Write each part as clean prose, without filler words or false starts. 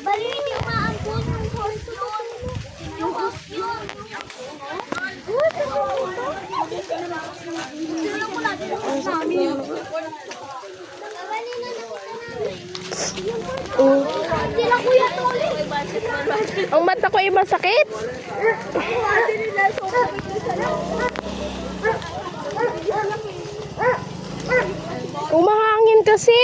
Balin yung maampun yung horse yun. Yung horse yun. Sino ko natin ang namin? Sila Kuya Toli. Ang mata ko ay masakit. Umahangin kasi.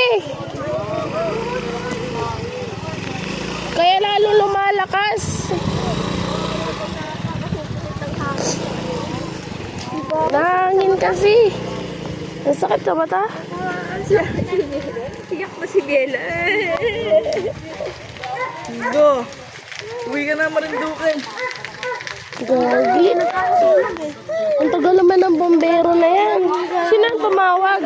Kaya lalo lumalakas. Nahangin kasi. Ang sakit sa mata. Iyak na si Bella. Go. Uwi ka na Marinduque. Gagi. Ang tagal naman ng bombero na yan. Sino ang tumawag?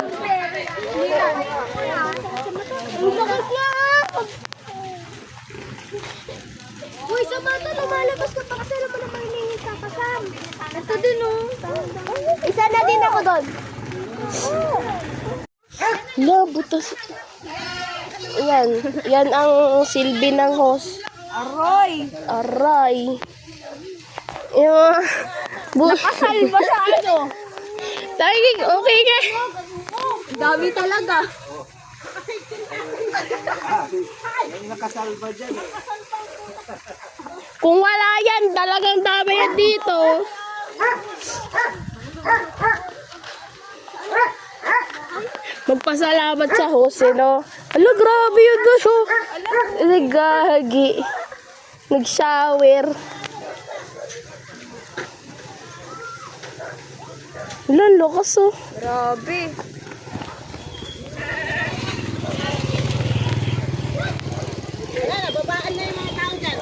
Uy, sa mata lumalabas ka pa kasi alam mo naman yung kakasam. Ito din oh. Isa na din ako doon. La, butas. Yan. Yan ang silbi ng hose. Aroy. Aray. Yung... Nakasalba sa ano. Tagig, okay ka. Dami talaga. Kung wala yan, talagang dami yan dito. Magpasalamat sa hose, no? Ala, grabe yun guys, oh. Nagagi. Nag-shower. Ala, lakas, oh. Grabe.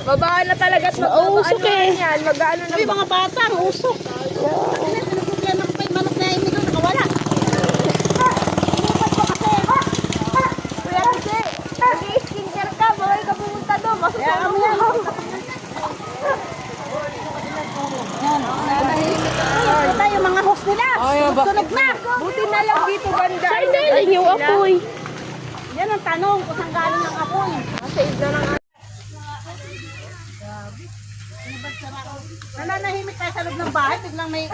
Babaan na talaga at Usok eh. yan. Mag-ano na ba? Mga bata, usok. Problema ko pa yung manok na hindi ko nakawala. Kuya kasi, mag-i-skincare ka. Bawal ka pumunta doon. Masusunod mo. Ito yung mga host nila. Sunog na. Buti na lang dito banda. Saan galing yung apoy? Yan ang tanong kung saan galing ang apoy. Save na lang. Nananahimik tayo sa loob ng bahay, biglang may